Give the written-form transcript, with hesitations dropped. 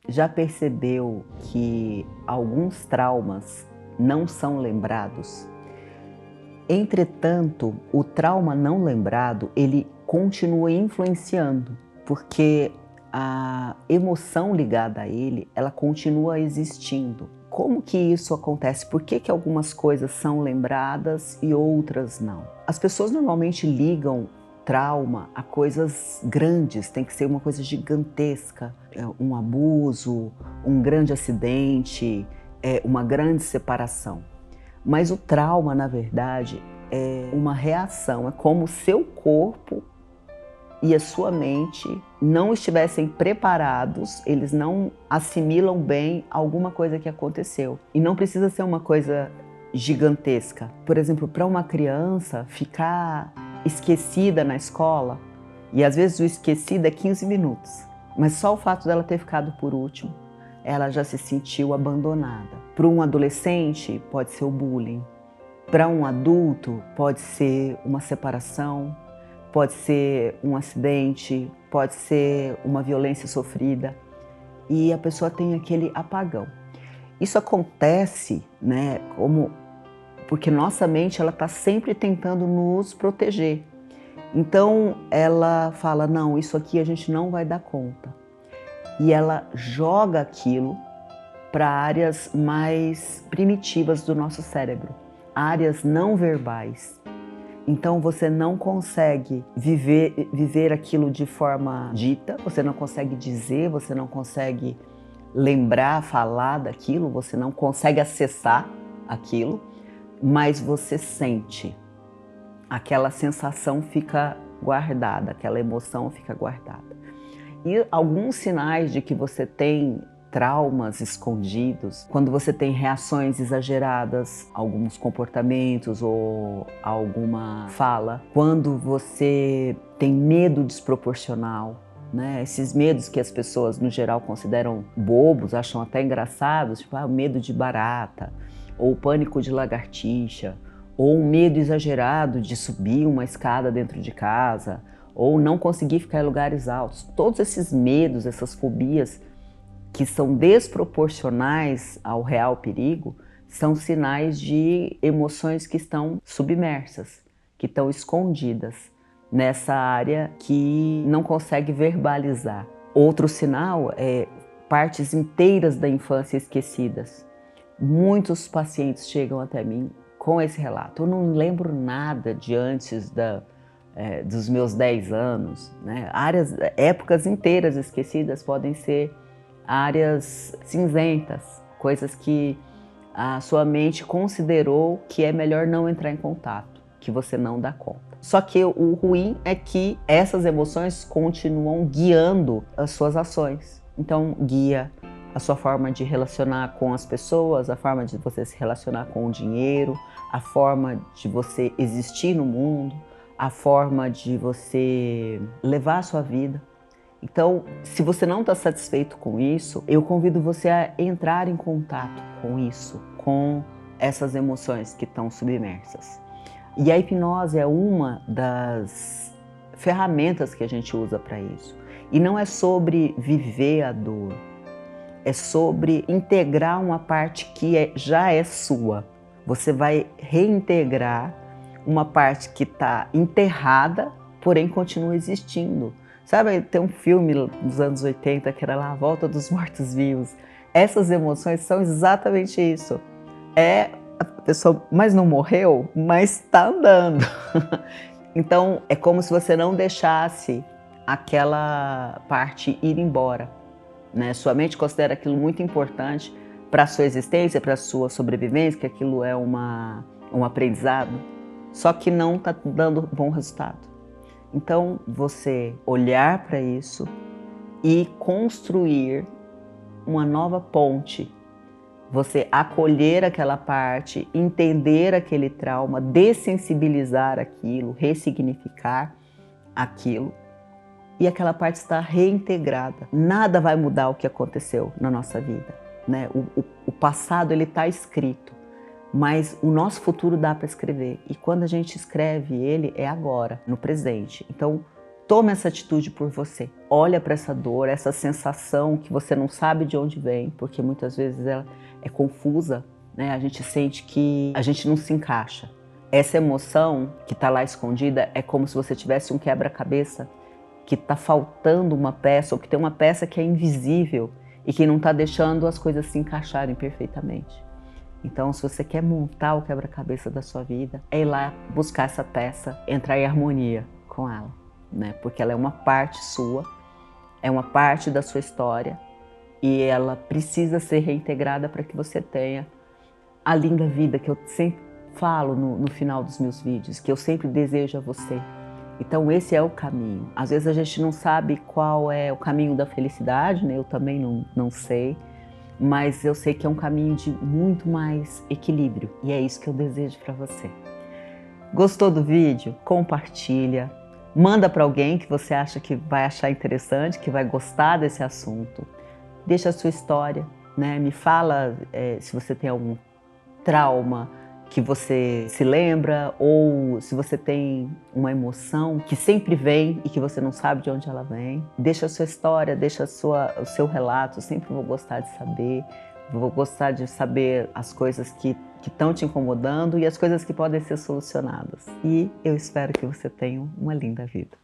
Já percebeu que alguns traumas não são lembrados? Entretanto, o trauma não lembrado, ele continua influenciando, porque a emoção ligada a ele, ela continua existindo. Como que isso acontece? Por que que algumas coisas são lembradas e outras não? As pessoas normalmente ligam trauma a coisas grandes, tem que ser uma coisa gigantesca, um abuso, um grande acidente, uma grande separação. Mas o trauma, na verdade, é uma reação, é como o seu corpo e a sua mente não estivessem preparados, eles não assimilam bem alguma coisa que aconteceu. E não precisa ser uma coisa gigantesca. Por exemplo, para uma criança ficar esquecida na escola, e às vezes o esquecido é 15 minutos, mas só o fato dela ter ficado por último, ela já se sentiu abandonada. Para um adolescente, pode ser o bullying. Para um adulto, pode ser uma separação, pode ser um acidente, pode ser uma violência sofrida. E a pessoa tem aquele apagão. Isso acontece, né, porque nossa mente ela está sempre tentando nos proteger. Então ela fala, não, isso aqui a gente não vai dar conta. E ela joga aquilo para áreas mais primitivas do nosso cérebro, áreas não verbais. Então você não consegue viver aquilo de forma dita, você não consegue dizer, você não consegue lembrar, falar daquilo, você não consegue acessar aquilo, mas você sente. Aquela sensação fica guardada, aquela emoção fica guardada. E alguns sinais de que você tem traumas escondidos, quando você tem reações exageradas, alguns comportamentos ou alguma fala, quando você tem medo desproporcional, né? Esses medos que as pessoas no geral consideram bobos, acham até engraçados, tipo o medo de barata, ou o pânico de lagartixa, ou um medo exagerado de subir uma escada dentro de casa, ou não conseguir ficar em lugares altos. Todos esses medos, essas fobias que são desproporcionais ao real perigo, são sinais de emoções que estão submersas, que estão escondidas nessa área que não consegue verbalizar. Outro sinal é partes inteiras da infância esquecidas. Muitos pacientes chegam até mim com esse relato. Eu não lembro nada de antes dos meus 10 anos. Né? Épocas inteiras esquecidas podem ser áreas cinzentas, coisas que a sua mente considerou que é melhor não entrar em contato, que você não dá conta. Só que o ruim é que essas emoções continuam guiando as suas ações. Então, guia a sua forma de relacionar com as pessoas, a forma de você se relacionar com o dinheiro, a forma de você existir no mundo, a forma de você levar a sua vida. Então, se você não está satisfeito com isso, eu convido você a entrar em contato com isso, com essas emoções que estão submersas. E a hipnose é uma das ferramentas que a gente usa para isso. E não é sobre viver a dor, é sobre integrar uma parte que já é sua. Você vai reintegrar uma parte que está enterrada, porém continua existindo. Sabe, tem um filme dos anos 80 que era lá A Volta dos Mortos-Vivos. Essas emoções são exatamente isso. A pessoa, mas não morreu, mas está andando. Então, é como se você não deixasse aquela parte ir embora. Né? Sua mente considera aquilo muito importante para a sua existência, para a sua sobrevivência, que aquilo é um aprendizado, só que não está dando bom resultado. Então, você olhar para isso e construir uma nova ponte. Você acolher aquela parte, entender aquele trauma, dessensibilizar aquilo, ressignificar aquilo. E aquela parte está reintegrada. Nada vai mudar o que aconteceu na nossa vida. Né? O passado está escrito, mas o nosso futuro dá para escrever. E quando a gente escreve ele, é agora, no presente. Então, Tome essa atitude por você. Olha para essa dor, essa sensação que você não sabe de onde vem, porque muitas vezes ela é confusa, né? A gente sente que a gente não se encaixa. Essa emoção que está lá escondida é como se você tivesse um quebra-cabeça que está faltando uma peça, ou que tem uma peça que é invisível e que não está deixando as coisas se encaixarem perfeitamente. Então, se você quer montar o quebra-cabeça da sua vida, é ir lá buscar essa peça, entrar em harmonia com ela, né? Porque ela é uma parte sua, é uma parte da sua história e ela precisa ser reintegrada para que você tenha a linda vida que eu sempre falo no final dos meus vídeos, que eu sempre desejo a você. Então esse é o caminho. Às vezes a gente não sabe qual é o caminho da felicidade, né? Eu também não sei, mas eu sei que é um caminho de muito mais equilíbrio e é isso que eu desejo para você. Gostou do vídeo? Compartilha, manda para alguém que você acha que vai achar interessante, que vai gostar desse assunto. Deixa a sua história, né? Me fala se você tem algum trauma que você se lembra, ou se você tem uma emoção que sempre vem e que você não sabe de onde ela vem. Deixa a sua história, deixa o seu relato, eu sempre vou gostar de saber. Vou gostar de saber as coisas que estão te incomodando e as coisas que podem ser solucionadas. E eu espero que você tenha uma linda vida.